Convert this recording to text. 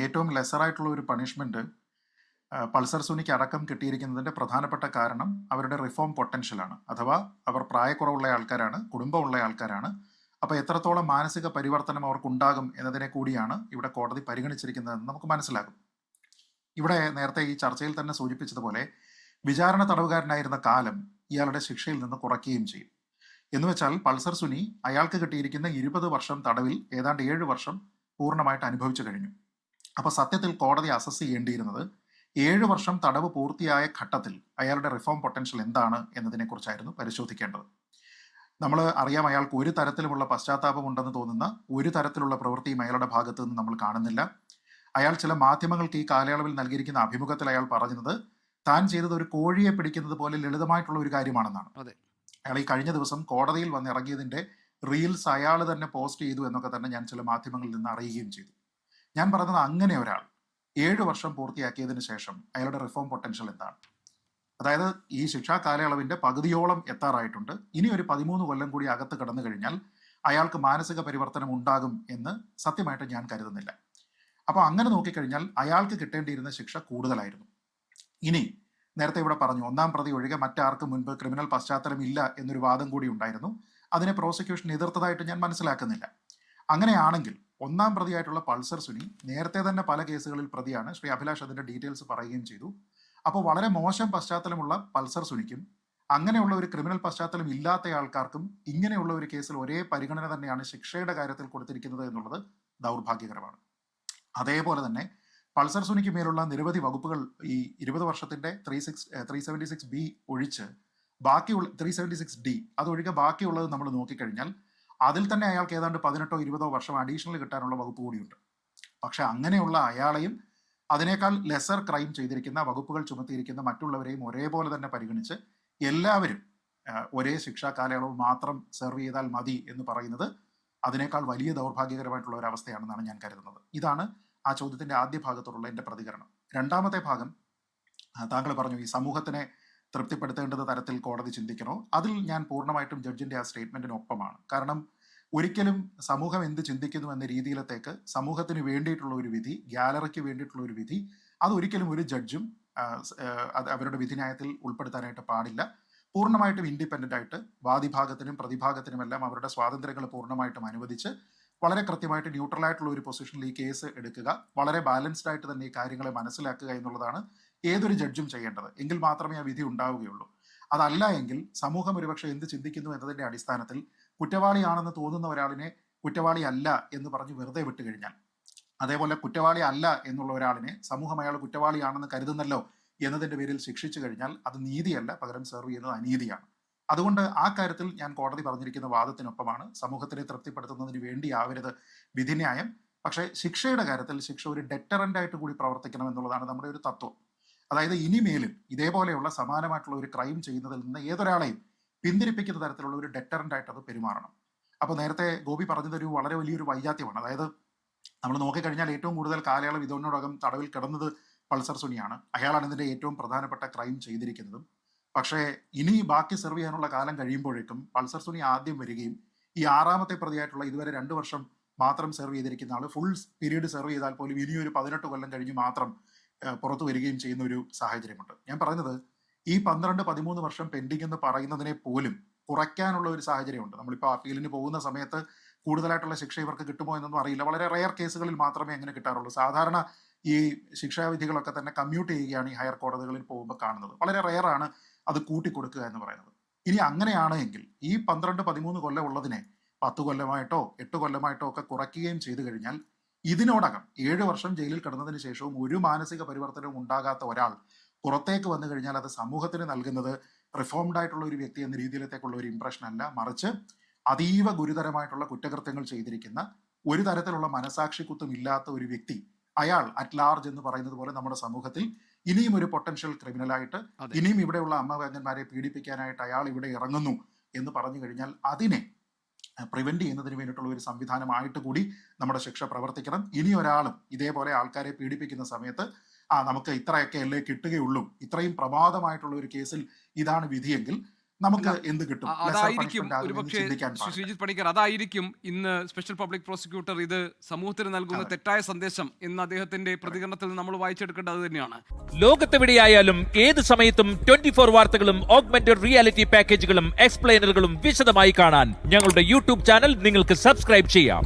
ഏറ്റവും ലെസറായിട്ടുള്ള ഒരു punishment Pulsar സുനിക്ക് അടക്കം കിട്ടിയിരിക്കുന്നതിന്റെ പ്രധാനപ്പെട്ട കാരണം അവരുടെ റിഫോം പൊട്ടൻഷ്യലാണ്. അഥവാ അവർ പ്രായക്കുറവുള്ള ആൾക്കാരാണ്, കുടുംബമുള്ള ആൾക്കാരാണ്. അപ്പോൾ എത്രത്തോളം മാനസിക പരിവർത്തനം അവർക്കുണ്ടാകും എന്നതിനെ കൂടിയാണ് ഇവിടെ കോടതി പരിഗണിച്ചിരിക്കുന്നതെന്ന് നമുക്ക് മനസ്സിലാകും. ഇവിടെ നേരത്തെ ഈ ചർച്ചയിൽ തന്നെ സൂചിപ്പിച്ചതുപോലെ വിചാരണ തടവുകാരനായിരുന്ന കാലം ഇയാളുടെ ശിക്ഷയിൽ നിന്ന് കുറയ്ക്കുകയും ചെയ്യും. എന്നുവെച്ചാൽ പൾസർ സുനി അയാൾക്ക് കിട്ടിയിരിക്കുന്ന 20 വർഷം തടവിൽ ഏതാണ്ട് 7 വർഷം പൂർണ്ണമായിട്ട് അനുഭവിച്ചു കഴിഞ്ഞു. അപ്പോൾ സത്യത്തിൽ കോടതി അസസ് ചെയ്യേണ്ടിയിരുന്നത് 7 വർഷം തടവ് പൂർത്തിയായ ഘട്ടത്തിൽ അയാളുടെ റിഫോം പൊട്ടൻഷ്യൽ എന്താണ് എന്നതിനെക്കുറിച്ചായിരുന്നു പരിശോധിക്കേണ്ടത്. നമ്മൾ അറിയാം, അയാൾക്ക് ഒരു തരത്തിലുമുള്ള പശ്ചാത്താപം ഉണ്ടെന്ന് തോന്നുന്ന ഒരു തരത്തിലുള്ള പ്രവൃത്തിയും അയാളുടെ ഭാഗത്തു നിന്ന് നമ്മൾ കാണുന്നില്ല. അയാൾ ചില മാധ്യമങ്ങൾക്ക് ഈ കാലയളവിൽ നൽകിയിരിക്കുന്ന അഭിമുഖത്തിൽ അയാൾ പറഞ്ഞത് താൻ ചെയ്തത് ഒരു കോഴിയെ പിടിക്കുന്നത് പോലെ ലളിതമായിട്ടുള്ള ഒരു കാര്യമാണെന്നാണ്. അതെ. അയാൾ ഈ കഴിഞ്ഞ ദിവസം കോടതിയിൽ വന്ന് ഇറങ്ങിയതിന്റെ റീൽസ് അയാൾ തന്നെ പോസ്റ്റ് ചെയ്തു എന്നൊക്കെ തന്നെ ഞാൻ ചില മാധ്യമങ്ങളിൽ നിന്ന് അറിയുകയും ചെയ്തു. ഞാൻ പറഞ്ഞത്, അങ്ങനെ ഒരാൾ 7 വർഷം പൂർത്തിയാക്കിയതിനു ശേഷം അയാളുടെ റിഫോം പൊട്ടൻഷ്യൽ എന്താണ്? അതായത് ഈ ശിക്ഷാ കാലയളവിന്റെ പകുതിയോളം എത്താറായിട്ടുണ്ട്. ഇനി ഒരു 13 കൊല്ലം കൂടി അകത്ത് കടന്നു കഴിഞ്ഞാൽ അയാൾക്ക് മാനസിക പരിവർത്തനം ഉണ്ടാകും എന്ന് സത്യമായിട്ട് ഞാൻ കരുതുന്നില്ല. അപ്പോൾ അങ്ങനെ നോക്കിക്കഴിഞ്ഞാൽ അയാൾക്ക് കിട്ടേണ്ടിയിരുന്ന ശിക്ഷ കൂടുതലായിരുന്നു. ഇനി നേരത്തെ ഇവിടെ പറഞ്ഞു, 1-ാം പ്രതി ഒഴികെ മറ്റാർക്കും മുൻപ് ക്രിമിനൽ പശ്ചാത്തലം ഇല്ല എന്നൊരു വാദം കൂടി ഉണ്ടായിരുന്നു. അതിനെ പ്രോസിക്യൂഷൻ എതിർത്തതായിട്ട് ഞാൻ മനസ്സിലാക്കുന്നില്ല. അങ്ങനെയാണെങ്കിൽ 1-ാം പ്രതിയായിട്ടുള്ള പൾസർ സുനി നേരത്തെ തന്നെ പല കേസുകളിൽ പ്രതിയാണ്. ശ്രീ അഭിലാഷ് അതിന്റെ ഡീറ്റെയിൽസ് പറയുകയും ചെയ്തു. അപ്പോൾ വളരെ മോശം പശ്ചാത്തലമുള്ള പൾസർ സുനിക്കും അങ്ങനെയുള്ള ഒരു ക്രിമിനൽ പശ്ചാത്തലം ഇല്ലാത്ത ആൾക്കാർക്കും ഇങ്ങനെയുള്ള ഒരു കേസിൽ ഒരേ പരിഗണന തന്നെയാണ് ശിക്ഷയുടെ കാര്യത്തിൽ കൊടുത്തിരിക്കുന്നത് എന്നുള്ളത് ദൗർഭാഗ്യകരമാണ്. അതേപോലെ തന്നെ പൾസർ സുനിക്ക് മേലുള്ള നിരവധി വകുപ്പുകൾ ഈ 20 വർഷത്തിന്റെ 376B ഒഴിച്ച് ബാക്കിയുള്ള 376D അതൊഴികെ ബാക്കിയുള്ളത് നമ്മൾ നോക്കിക്കഴിഞ്ഞാൽ അതിൽ തന്നെ അയാൾക്ക് ഏതാണ്ട് 18 20 വർഷം അഡീഷണൽ കിട്ടാനുള്ള വകുപ്പ് കൂടിയുണ്ട്. പക്ഷെ അങ്ങനെയുള്ള അയാളെയും അതിനേക്കാൾ ലെസർ ക്രൈം ചെയ്തിരിക്കുന്ന വകുപ്പുകൾ ചുമത്തിയിരിക്കുന്ന മറ്റുള്ളവരെയും ഒരേപോലെ തന്നെ പരിഗണിച്ച് എല്ലാവരും ഒരേ ശിക്ഷാ കാലയളവ് മാത്രം സെർവ് ചെയ്താൽ മതി എന്ന് പറയുന്നത് അതിനേക്കാൾ വലിയ ദൗർഭാഗ്യകരമായിട്ടുള്ള ഒരു അവസ്ഥയാണെന്നാണ് ഞാൻ കരുതുന്നത്. ഇതാണ് ആ ചോദ്യത്തിന്റെ ആദ്യ ഭാഗത്തോടുള്ള എൻ്റെ പ്രതികരണം. രണ്ടാമത്തെ ഭാഗം, താങ്കൾ പറഞ്ഞു ഈ സമൂഹത്തിനെ തൃപ്തിപ്പെടുത്തേണ്ടത് തരത്തിൽ കോടതി ചിന്തിക്കണോ? അതിൽ ഞാൻ പൂർണ്ണമായിട്ടും ജഡ്ജിന്റെ ആ സ്റ്റേറ്റ്മെന്റിനൊപ്പമാണ്. കാരണം ഒരിക്കലും സമൂഹം എന്ത് ചിന്തിക്കുന്നു എന്ന രീതിയിലത്തേക്ക് സമൂഹത്തിന് വേണ്ടിയിട്ടുള്ള ഒരു വിധി, ഗാലറിക്ക് വേണ്ടിയിട്ടുള്ള ഒരു വിധി, അതൊരിക്കലും ഒരു ജഡ്ജും അത് അവരുടെ വിധിന്യായത്തിൽ ഉൾപ്പെടുത്താനായിട്ട് പാടില്ല. പൂർണ്ണമായിട്ടും ഇൻഡിപെൻഡന്റ് ആയിട്ട് വാദിഭാഗത്തിനും പ്രതിഭാഗത്തിനുമെല്ലാം അവരുടെ സ്വാതന്ത്ര്യങ്ങൾ പൂർണ്ണമായിട്ടും അനുവദിച്ച് വളരെ കൃത്യമായിട്ട് ന്യൂട്രൽ ആയിട്ടുള്ള ഒരു പൊസിഷനിൽ ഈ കേസ് എടുക്കുക, വളരെ ബാലൻസ്ഡ് ആയിട്ട് തന്നെ ഈ കാര്യങ്ങളെ മനസ്സിലാക്കുക എന്നുള്ളതാണ് ഏതൊരു ജഡ്ജും ചെയ്യേണ്ടത്. എങ്കിൽ മാത്രമേ ആ വിധി ഉണ്ടാവുകയുള്ളൂ. അതല്ല എങ്കിൽ സമൂഹം ഒരുപക്ഷെ എന്ത് ചിന്തിക്കുന്നു എന്നതിന്റെ അടിസ്ഥാനത്തിൽ കുറ്റവാളിയാണെന്ന് തോന്നുന്ന ഒരാളിനെ കുറ്റവാളി അല്ല എന്ന് പറഞ്ഞ് വെറുതെ വിട്ടുകഴിഞ്ഞാൽ, അതേപോലെ കുറ്റവാളി അല്ല എന്നുള്ള ഒരാളിനെ സമൂഹം അയാൾ കുറ്റവാളിയാണെന്ന് കരുതുന്നല്ലോ എന്നതിന്റെ പേരിൽ ശിക്ഷിച്ചു കഴിഞ്ഞാൽ അത് നീതിയല്ല, പകരം സെർവ് ചെയ്യുന്നത് അനീതിയാണ്. അതുകൊണ്ട് ആ കാര്യത്തിൽ ഞാൻ കോടതി പറഞ്ഞിരിക്കുന്ന വാദത്തിനൊപ്പമാണ്. സമൂഹത്തിനെ തൃപ്തിപ്പെടുത്തുന്നതിന് വേണ്ടിയാവരുത് വിധിന്യായം. പക്ഷേ ശിക്ഷയുടെ കാര്യത്തിൽ ശിക്ഷ ഒരു ഡെറ്ററന്റ് ആയിട്ട് കൂടി പ്രവർത്തിക്കണം എന്നുള്ളതാണ് നമ്മുടെ ഒരു തത്വം. അതായത് ഇനിമേലും ഇതേപോലെയുള്ള സമാനമായിട്ടുള്ള ഒരു ക്രൈം ചെയ്യുന്നതിൽ നിന്ന് ഏതൊരാളെയും പിന്തിരിപ്പിക്കുന്ന തരത്തിലുള്ള ഒരു ഡെറ്ററന്റ് ആയിട്ട് അത് പെരുമാറണം. അപ്പോൾ നേരത്തെ ഗോപി പറഞ്ഞതൊരു വളരെ വലിയൊരു വൈജാത്യമാണ്. അതായത് നമ്മൾ നോക്കിക്കഴിഞ്ഞാൽ ഏറ്റവും കൂടുതൽ കാലയളവ് ഇതിനോടകം തടവിൽ കിടന്നത് പൾസർ സുനിയാണ്. അയാളാണ് ഇതിന്റെ ഏറ്റവും പ്രധാനപ്പെട്ട ക്രൈം ചെയ്തിരിക്കുന്നതും. പക്ഷേ ഇനി ബാക്കി സെർവ് ചെയ്യാനുള്ള കാലം കഴിയുമ്പോഴേക്കും പൾസർ സുനി ആദ്യം വരികയും ഈ 6-ാമത്തെ പ്രതിയായിട്ടുള്ള ഇതുവരെ 2 വർഷം മാത്രം സെർവ് ചെയ്തിരിക്കുന്ന ആൾ ഫുൾ പീരീഡ് സെർവ് ചെയ്താൽ പോലും ഇനിയൊരു 18 കൊല്ലം കഴിഞ്ഞ് മാത്രം പുറത്തു വരികയും ചെയ്യുന്ന ഒരു സാഹചര്യമുണ്ട്. ഞാൻ പറയുന്നത് ഈ 12-13 വർഷം പെൻഡിങ് എന്ന് പറയുന്നതിനെ പോലും കുറയ്ക്കാനുള്ള ഒരു സാഹചര്യമുണ്ട്. നമ്മളിപ്പോൾ അപ്പീലിന് പോകുന്ന സമയത്ത് കൂടുതലായിട്ടുള്ള ശിക്ഷ ഇവർക്ക് കിട്ടുമോ എന്നൊന്നും അറിയില്ല. വളരെ റെയർ കേസുകളിൽ മാത്രമേ അങ്ങനെ കിട്ടാറുള്ളൂ. സാധാരണ ഈ ശിക്ഷാവിധികളൊക്കെ തന്നെ കമ്മ്യൂട്ട് ചെയ്യുകയാണ് ഈ ഹയർ കോടതികളിൽ പോകുമ്പോൾ കാണുന്നത്. വളരെ റെയറാണ് അത് കൂട്ടിക്കൊടുക്കുക എന്ന് പറയുന്നത്. ഇനി അങ്ങനെയാണ് എങ്കിൽ ഈ 12-13 കൊല്ലം ഉള്ളതിനെ 10 കൊല്ലമായിട്ടോ 8 കൊല്ലമായിട്ടോ ഒക്കെ കുറയ്ക്കുകയും ചെയ്തു കഴിഞ്ഞാൽ ഇതിനോടകം 7 വർഷം ജയിലിൽ കിടന്നതിന് ശേഷവും ഒരു മാനസിക പരിവർത്തനവും ഉണ്ടാകാത്ത ഒരാൾ പുറത്തേക്ക് വന്നു കഴിഞ്ഞാൽ അത് സമൂഹത്തിന് നൽകുന്നത് റിഫോംഡ് ആയിട്ടുള്ള ഒരു വ്യക്തി എന്ന രീതിയിലത്തേക്കുള്ള ഒരു ഇംപ്രഷൻ അല്ല, മറിച്ച് അതീവ ഗുരുതരമായിട്ടുള്ള കുറ്റകൃത്യങ്ങൾ ചെയ്തിരിക്കുന്ന, ഒരു തരത്തിലുള്ള മനസാക്ഷി കുത്തും ഇല്ലാത്ത ഒരു വ്യക്തി, അയാൾ അറ്റ് ലാർജ് എന്ന് പറയുന്നത് പോലെ നമ്മുടെ സമൂഹത്തിൽ ഇനിയും ഒരു പൊട്ടൻഷ്യൽ ക്രിമിനലായിട്ട്, ഇനിയും ഇവിടെയുള്ള അമ്മ പീഡിപ്പിക്കാനായിട്ട് അയാൾ ഇവിടെ ഇറങ്ങുന്നു എന്ന് പറഞ്ഞു കഴിഞ്ഞാൽ അതിനെ പ്രിവെന്റ് ചെയ്യുന്നതിന് വേണ്ടിയിട്ടുള്ള ഒരു സംവിധാനമായിട്ട് കൂടി നമ്മുടെ ശിക്ഷ പ്രവർത്തിക്കണം. ഇനി ഒരാളും ഇതേപോലെ ആൾക്കാരെ പീഡിപ്പിക്കുന്ന സമയത്ത് നമുക്ക് ഇത്രയൊക്കെ അല്ലേ കിട്ടുകയുള്ളൂ, ഇത്രയും പ്രമാദമായിട്ടുള്ള ഒരു കേസിൽ ഇതാണ് വിധിയെങ്കിൽ നമുക്ക് എന്ത് കിട്ടും? അതായിരിക്കും ഒരുപക്ഷെ ശ്രീജിത്ത് പണിക്കർ, അതായിരിക്കും ഇന്ന് സ്പെഷ്യൽ പബ്ലിക് പ്രോസിക്യൂട്ടർ ഇത് സമൂഹത്തിന് നൽകുന്ന തെറ്റായ സന്ദേശം എന്ന് അദ്ദേഹത്തിന്റെ പ്രതികരണത്തിൽ നമ്മൾ വായിച്ചെടുക്കേണ്ടത് തന്നെയാണ്. ലോകത്തെവിടെയായാലും ഏത് സമയത്തും 24 വാർത്തകളും ഓഗ്മെന്റഡ് റിയാലിറ്റി പാക്കേജുകളും എക്സ്പ്ലെയിനറുകളും വിശദമായി കാണാൻ ഞങ്ങളുടെ യൂട്യൂബ് ചാനൽ നിങ്ങൾക്ക് സബ്സ്ക്രൈബ് ചെയ്യാം.